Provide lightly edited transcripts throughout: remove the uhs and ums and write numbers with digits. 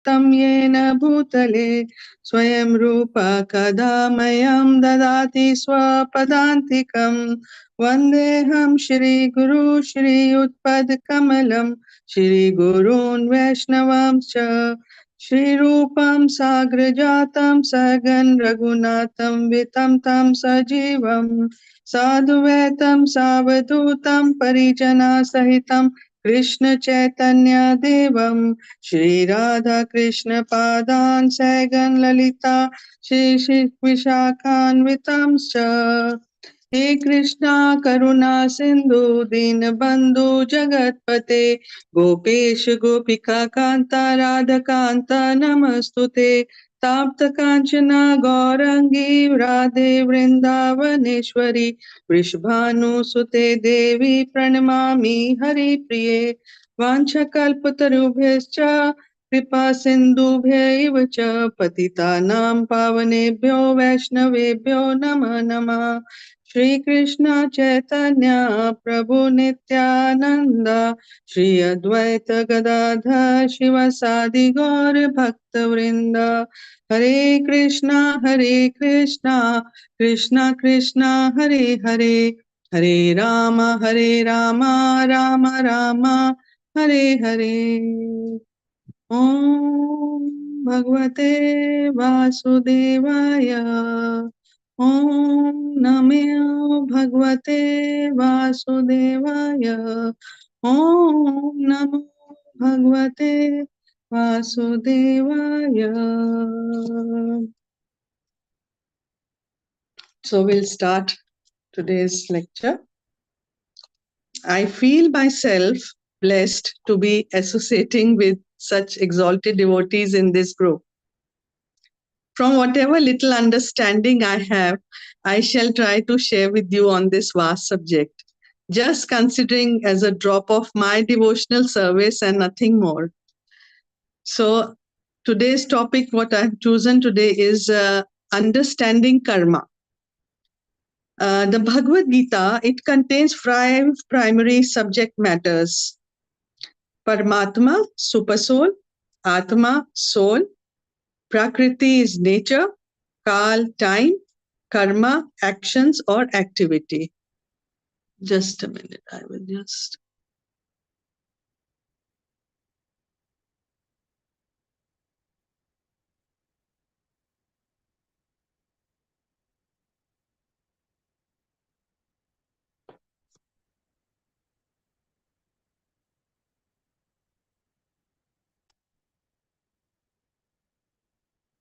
व्यक्तं येन भूतले स्वयं रूप कदा मह्यं ददाति स्वपदान्तिकं वन्देऽहं श्रीगुरु श्रीयुतपदकमलं श्रीगुरून् वैष्णवांश्च श्रीरूपं साग्रजातं सगन् रघुनाथं वितं तं सजीवम् साधुवैतं सावधूतं परिजनसहितं कृष्ण चैतन्य देवं श्री राधा कृष्ण पादान् सैगन् ललिता श्री विशाखान्वितांश्च हे कृष्णा करुणा सिंधु दीनबंधु जगत्पते गोपेश गोपिका कांता राधा कांता नमस्तुते ताप्त कांचना गौरंगी राधे वृंदावनेश्वरी वृषभानुसुते देवी प्रणमामि हरिप्रिये वाञ्छकल्पतरुभ्यश्च कृपा सिन्धुभ्यैव च पतितानां पावनेभ्यो वैष्णवेभ्यो नमः नमः श्री कृष्ण चैतन्य प्रभु नित्यानंद श्री अद्वैत गदाधर शिवसादि गौर भक्त वृंद हरे कृष्णा कृष्णा कृष्णा हरे हरे हरे राम राम राम हरे हरे ओम भगवते वासुदेवाय ओम नमो भगवते वासुदेवाय ओम नमो भगवते वासुदेवाय. So we'll start today's lecture. I feel myself blessed to be associating with such exalted devotees in this group. From whatever little understanding I have, I shall try to share with you on this vast subject, just considering as a drop of my devotional service and nothing more. So today's topic, what I've chosen today is understanding karma. The Bhagavad Gita, it contains 5 primary subject matters. Paramatma, supersoul; Atma, soul; Prakriti is nature; Kal, time; Karma, actions or activity. Just a minute, I will just...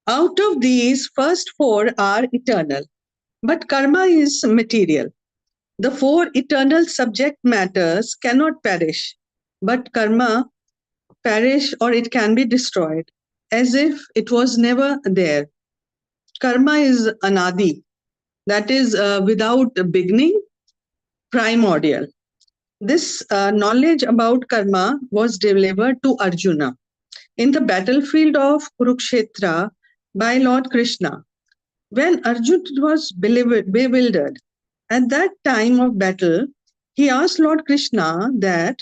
Out of these, first 4 are eternal, but karma is material. The 4 eternal subject matters cannot perish, but karma perish or it can be destroyed, as if it was never there. Karma is anadi, that is without beginning, primordial. This knowledge about karma was delivered to Arjuna in the battlefield of Kurukshetra by Lord Krishna. When Arjuna was bewildered at that time of battle, he asked Lord Krishna that,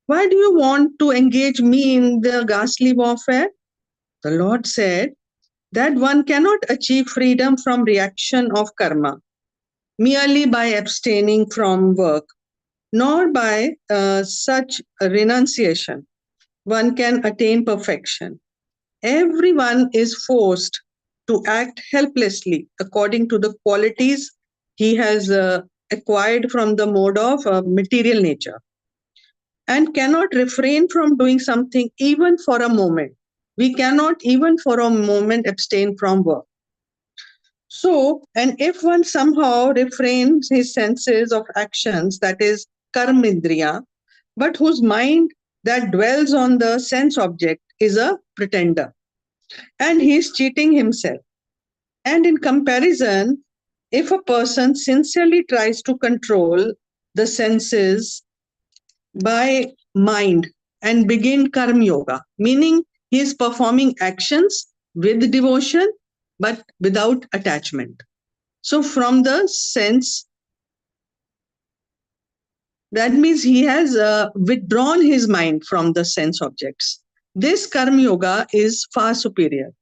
"Why do you want to engage me in the ghastly warfare?" The Lord said that one cannot achieve freedom from reaction of karma merely by abstaining from work, nor by such renunciation one can attain perfection. Everyone is forced to act helplessly according to the qualities he has acquired from the mode of material nature, and cannot refrain from doing something even for a moment. We cannot even for a moment abstain from work. So, and if one somehow refrains his senses of actions, that is karmindriya, but whose mind that dwells on the sense object is a pretender, and he is cheating himself. And in comparison, if a person sincerely tries to control the senses by mind and begin karma yoga, meaning he is performing actions with devotion but without attachment. So from the sense, that means he has withdrawn his mind from the sense objects This Karma Yoga is far superior.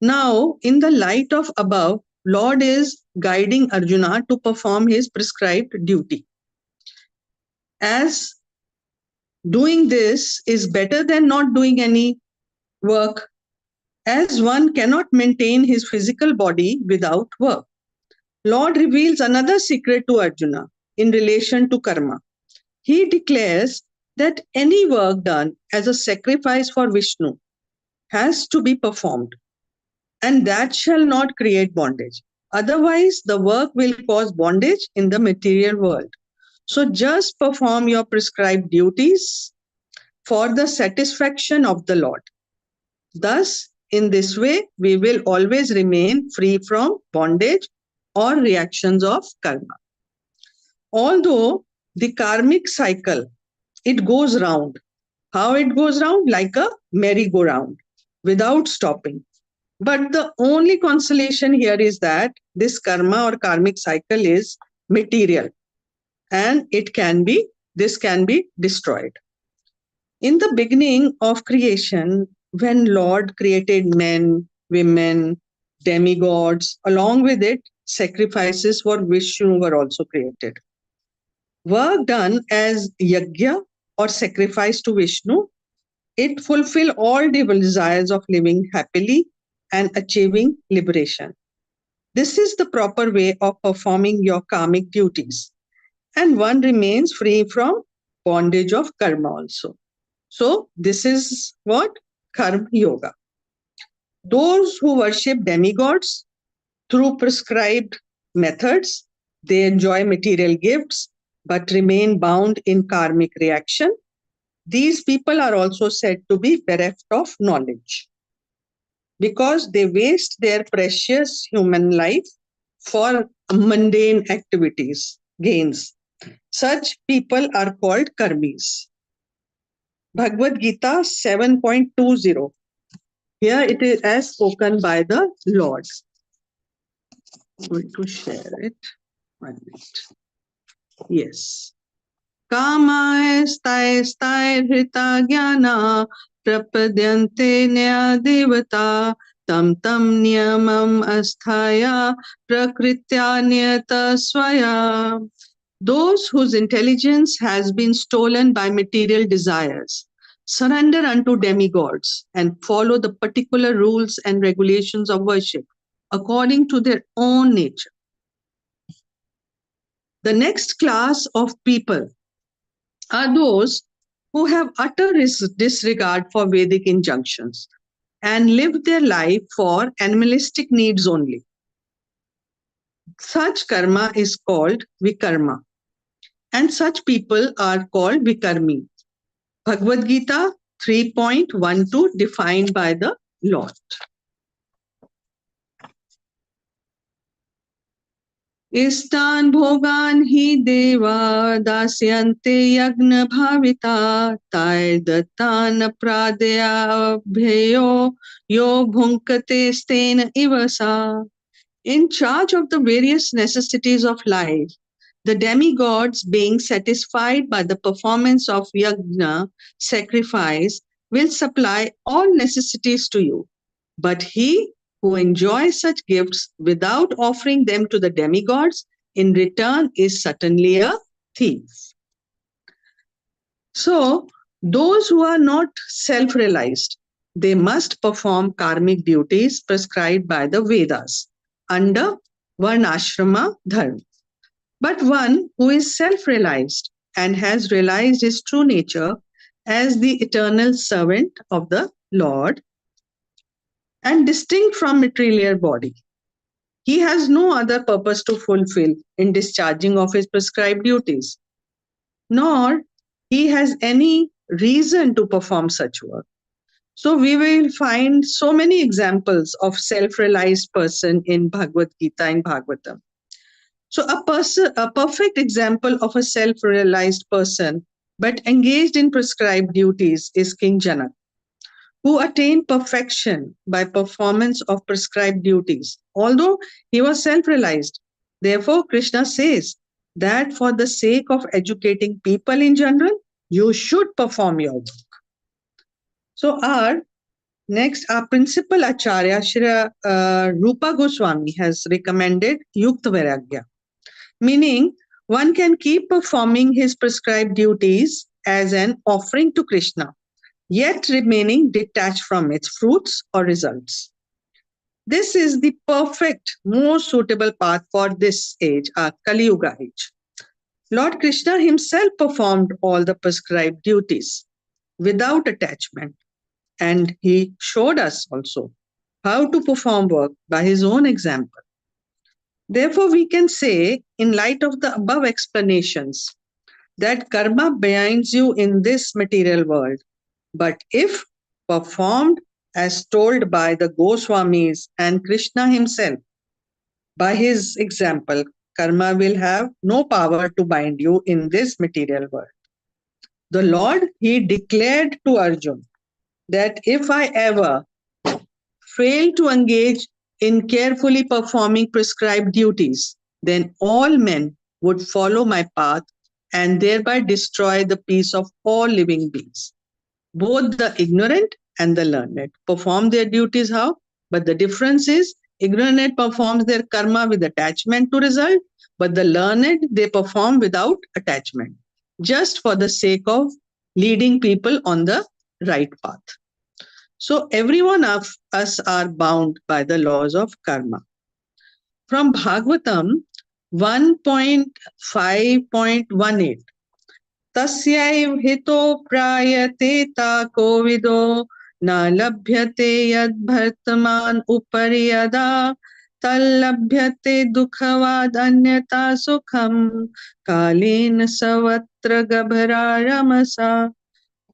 Now, in the light of above, Lord is guiding Arjuna to perform his prescribed duty. As doing this is better than not doing any work, as one cannot maintain his physical body without work. Lord reveals another secret to Arjuna in relation to karma. He declares that any work done as a sacrifice for Vishnu has to be performed, and that shall not create bondage. Otherwise, the work will cause bondage in the material world. So just perform your prescribed duties for the satisfaction of the Lord. Thus, in this way, we will always remain free from bondage or reactions of karma. Although the karmic cycle, it goes round. How it goes round? Like a merry-go-round without stopping. But the only consolation here is that this karma or karmic cycle is material, and this can be destroyed. In the beginning of creation, when Lord created men, women, demigods, along with it, sacrifices for Vishnu were also created. Work done as yajna or sacrifice to Vishnu, it fulfill all the desires of living happily and achieving liberation. This is the proper way of performing your karmic duties, and one remains free from bondage of karma also. So, this is what? Karma Yoga. Those who worship demigods through prescribed methods, they enjoy material gifts but remain bound in karmic reaction. These people are also said to be bereft of knowledge because they waste their precious human life for mundane activities, gains. Such people are called karmis. Bhagavad Gita 7.20. Here it is as spoken by the Lord. I'm going to share it. 1 minute. Yes. Kama stai hrita jnana prapadyante devata tam niyamam asthaya prakritya niyata swaya. Those whose intelligence has been stolen by material desires surrender unto demigods and follow the particular rules and regulations of worship according to their own nature. The next class of people are those who have utter disregard for Vedic injunctions and live their life for animalistic needs only. Such karma is called vikarma, and such people are called vikarmi. Bhagavad Gita 3.12 defined by the Lord. Istan bhogan hi deva dasyante yagna bhavita tai dattana pradaya bheyo yo bhunkate stena ivasa. In charge of the various necessities of life, the demigods, being satisfied by the performance of yajna, sacrifice, will supply all necessities to you. But he who enjoys such gifts without offering them to the demigods in return is certainly a thief. So, those who are not self-realized, they must perform karmic duties prescribed by the Vedas under Varnashrama Dharma. But one who is self-realized and has realized his true nature as the eternal servant of the Lord and distinct from material body, he has no other purpose to fulfill in discharging of his prescribed duties, nor he has any reason to perform such work. So we will find so many examples of self-realized person in Bhagavad Gita and Bhagavatam. So a perfect example of a self-realized person but engaged in prescribed duties is King Janak, who attained perfection by performance of prescribed duties, although he was self-realized. Therefore, Krishna says that for the sake of educating people in general, you should perform your work. So our principal Acharya, Shri Rupa Goswami, has recommended Yukta Vairagya, meaning one can keep performing his prescribed duties as an offering to Krishna, yet remaining detached from its fruits or results. This is the perfect, most suitable path for this age, our Kali Yuga age. Lord Krishna himself performed all the prescribed duties without attachment, and he showed us also how to perform work by his own example. Therefore, we can say, in light of the above explanations, that karma binds you in this material world. But if performed as told by the Goswamis and Krishna himself, by his example, karma will have no power to bind you in this material world. The Lord, he declared to Arjun that if I ever fail to engage in carefully performing prescribed duties, then all men would follow my path and thereby destroy the peace of all living beings. Both the ignorant and the learned perform their duties how? But the difference is ignorant performs their karma with attachment to result, but the learned they perform without attachment, just for the sake of leading people on the right path. So every one of us are bound by the laws of karma. From Bhagavatam 1.5.18, तस्यैव हितो प्रायते ताको विदो न लभ्यते यद्वर्तमान उपरि यदा तल्लभ्यते दुःखवाद अन्यथा सुखम कालेन सर्वत्र गभरारमसा.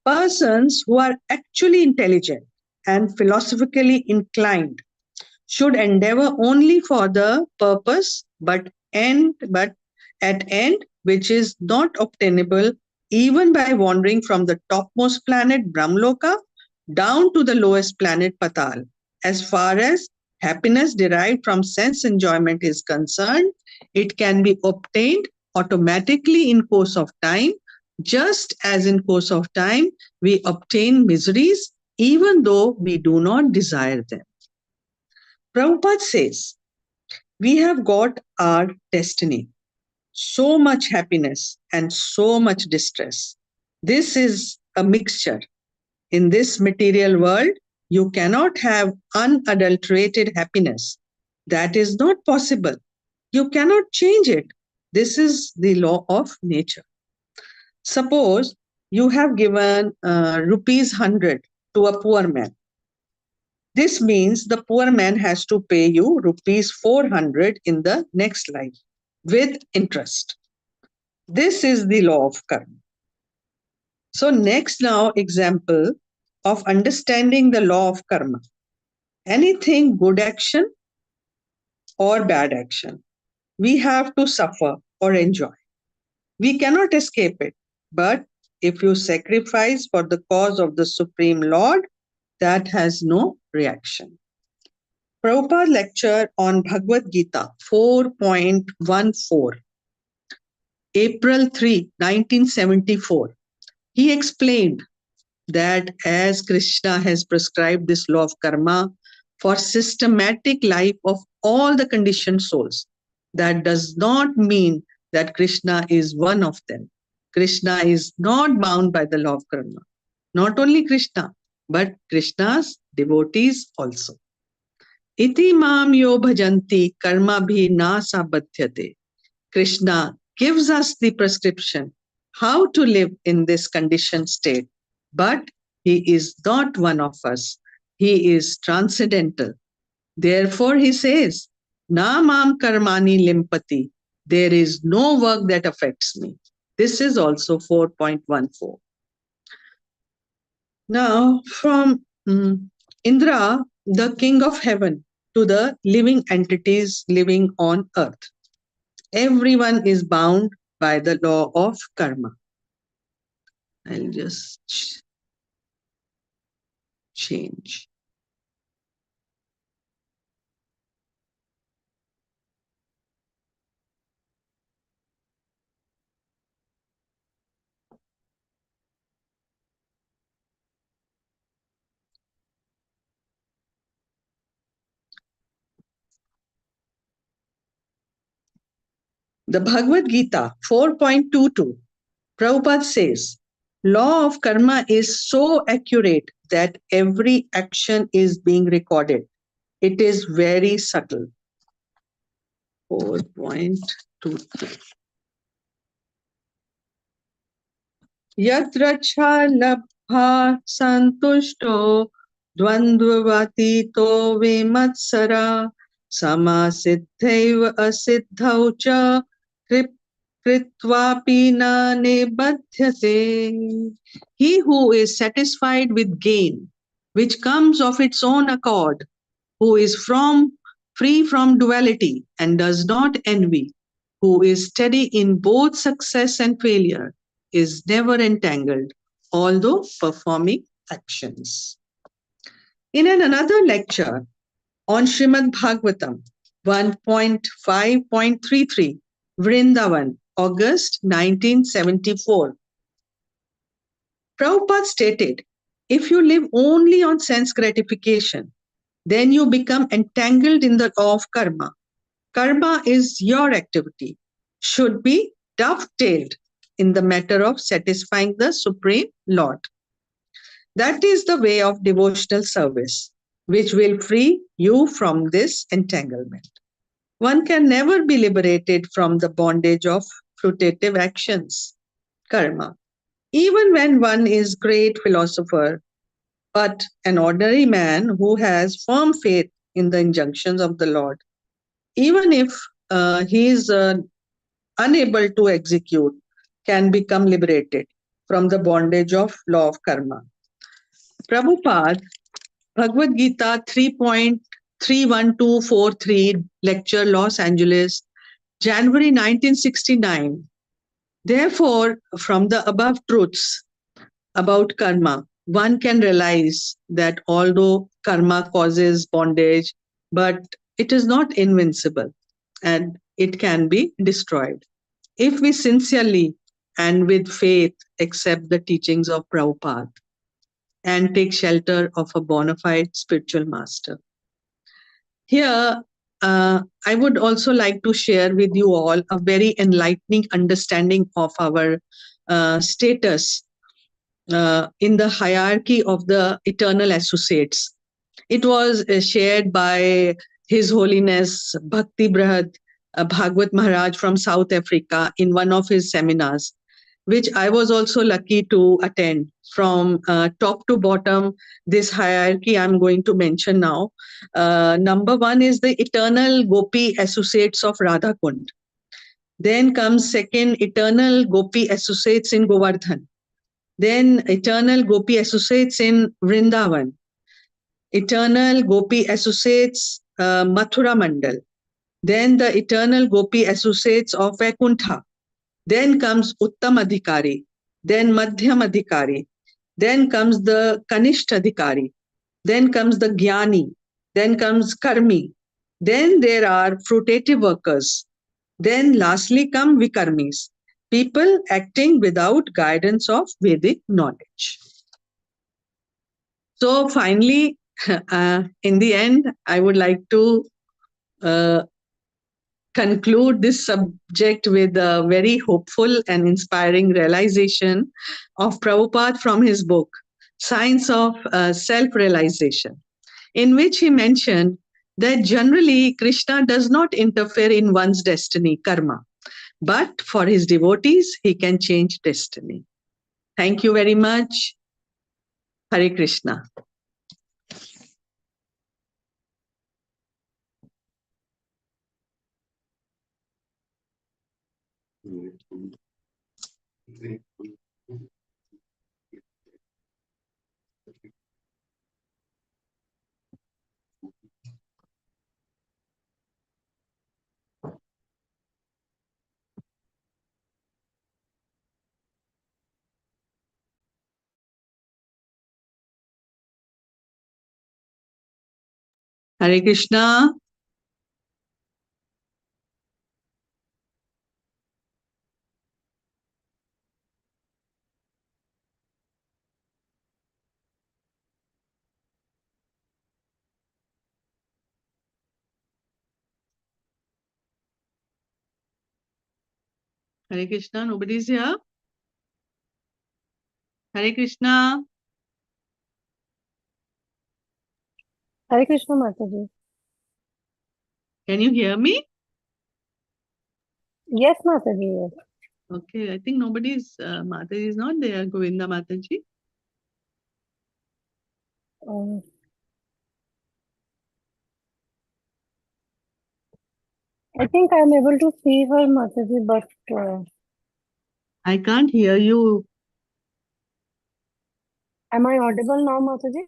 Persons who are actually intelligent and philosophically inclined should endeavor only for the purpose but at end which is not obtainable even by wandering from the topmost planet Brahmloka down to the lowest planet Patal. As far as happiness derived from sense enjoyment is concerned, it can be obtained automatically in course of time, just as in course of time we obtain miseries even though we do not desire them. Prabhupada says, we have got our destiny, so much happiness and so much distress. This is a mixture. In this material world, you cannot have unadulterated happiness. That is not possible. You cannot change it. This is the law of nature. Suppose you have given rupees 100 to a poor man. This means the poor man has to pay you rupees 400 in the next life with interest. This is the law of karma. So next now example of understanding the law of karma. Anything good action or bad action, we have to suffer or enjoy. We cannot escape it. But if you sacrifice for the cause of the Supreme Lord, that has no reaction. Prabhupada lecture on Bhagavad Gita 4.14, April 3, 1974. He explained that as Krishna has prescribed this law of karma for systematic life of all the conditioned souls, that does not mean that Krishna is one of them. Krishna is not bound by the law of karma. Not only Krishna, but Krishna's devotees also. Iti mam yo bhajanti karma bhi na sabadhyate. Krishna gives us the prescription how to live in this conditioned state, but he is not one of us. He is transcendental. Therefore, he says, Na mam karmani limpati. There is no work that affects me. This is also 4.14. Now, from Indra, the king of heaven, to the living entities living on earth, everyone is bound by the law of karma. I'll just change. The Bhagavad Gita 4.22, Prabhupada says, law of karma is so accurate that every action is being recorded. It is very subtle. 4.23. Yatra labha santushto dvandvavatito vimatsara samasiddhaiva asiddhau cha kritvapi na nibadhyate. He who is satisfied with gain, which comes of its own accord, who is free from duality and does not envy, who is steady in both success and failure, is never entangled, although performing actions. In another lecture on Srimad Bhagavatam 1.5.33, Vrindavan, August 1974, Prabhupada stated, if you live only on sense gratification, then you become entangled in the law of karma. Karma is your activity, should be dovetailed in the matter of satisfying the Supreme Lord. That is the way of devotional service, which will free you from this entanglement. One can never be liberated from the bondage of fruitative actions, karma. Even when one is great philosopher, but an ordinary man who has firm faith in the injunctions of the Lord, even if he is unable to execute, can become liberated from the bondage of law of karma. Prabhupada, Bhagavad Gita 3.31243, lecture, Los Angeles, January 1969. Therefore, from the above truths about karma, one can realize that although karma causes bondage, but it is not invincible and it can be destroyed if we sincerely and with faith accept the teachings of Prabhupada and take shelter of a bona fide spiritual master. Here, I would also like to share with you all a very enlightening understanding of our status in the hierarchy of the eternal associates. It was shared by His Holiness Bhakti Brahad Bhagwat Maharaj from South Africa in one of his seminars, which I was also lucky to attend. From top to bottom, this hierarchy I'm going to mention now. Number one is the eternal Gopi associates of Radha Kund. Then comes second, eternal Gopi associates in Govardhan. Then eternal Gopi associates in Vrindavan. Eternal Gopi associates Mathura Mandal. Then the eternal Gopi associates of Vaikuntha. Then comes Uttam Adhikari. Then Madhyam Adhikari. Then comes the Kanishta Adhikari. Then comes the Jnani. Then comes Karmi. Then there are fruitative workers. Then lastly come Vikarmis, people acting without guidance of Vedic knowledge. So finally, in the end, I would like to uh, conclude this subject with a very hopeful and inspiring realization of Prabhupada from his book, Science of Self-Realization, in which he mentioned that generally Krishna does not interfere in one's destiny, karma, but for his devotees, he can change destiny. Thank you very much. Hare Krishna. Hare Krishna. Hare Krishna. Nobody's here. Hare Krishna. Hare Krishna Mataji. Can you hear me? Yes, Mataji. Yes. Okay, I think nobody's, Mataji is not there, Govinda Mataji. Um, I think I'm able to see her, Mataji, but I can't hear you. am I audible now, Mataji?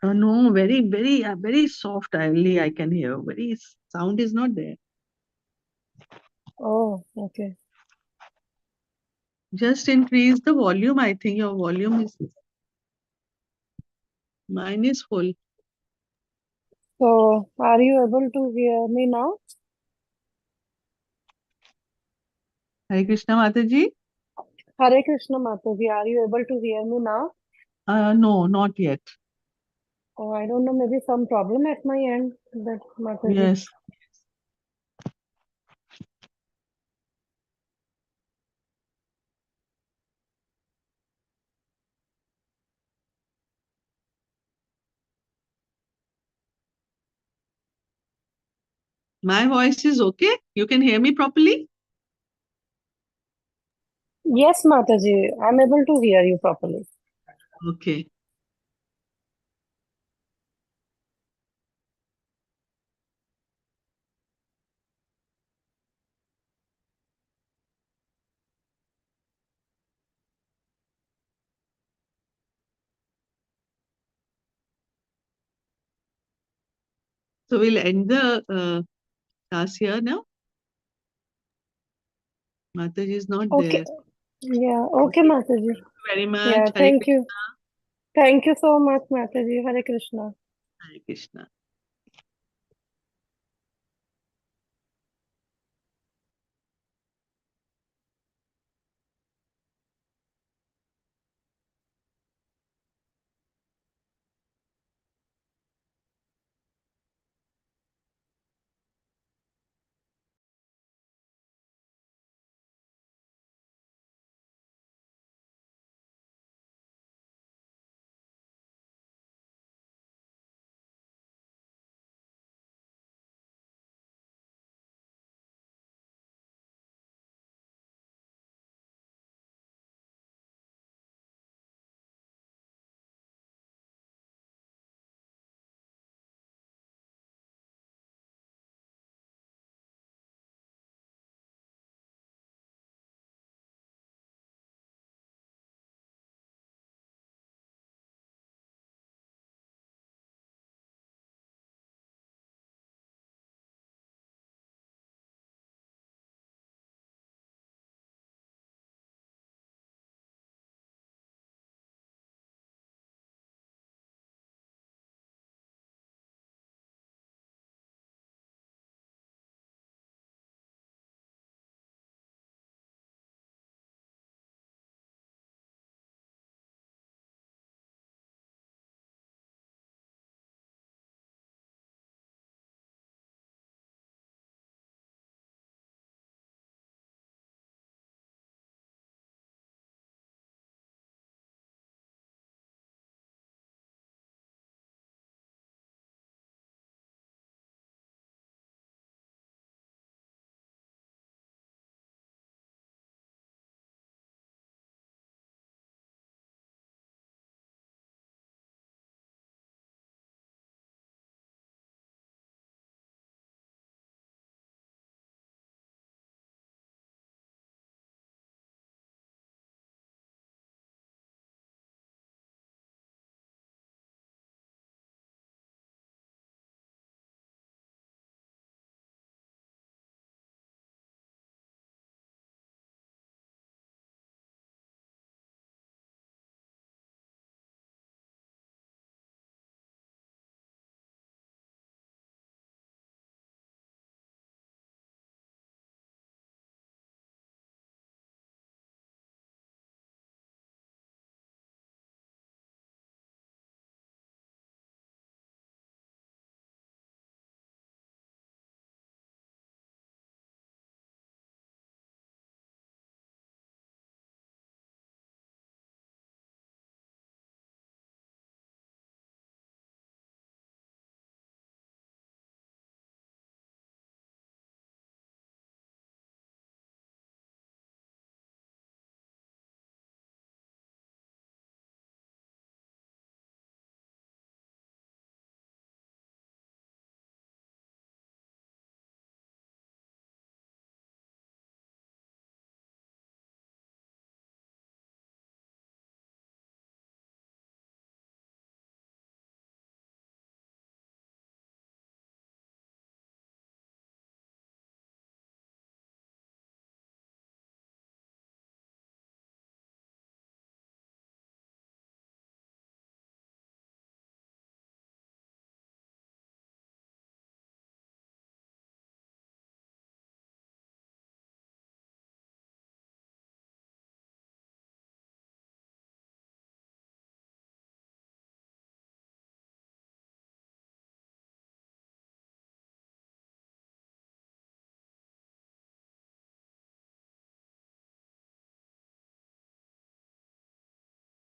No, very soft only I can hear. Sound is not there. Oh, okay. Just increase the volume. I think your volume is, mine is full. So, are you able to hear me now? Hare Krishna Mataji. Hare Krishna Mataji, are you able to hear me now? No, not yet. Oh, I don't know, maybe some problem at my end, that Mataji. Yes. My voice is okay? You can hear me properly? Yes, Mataji, I'm able to hear you properly. Okay. So we'll end the class here now. Mataji is not Okay. there. Yeah, okay, Mataji. Thank you very much. Yeah, Hare thank you. Krishna. Thank you so much, Mataji. Hare Krishna. Hare Krishna.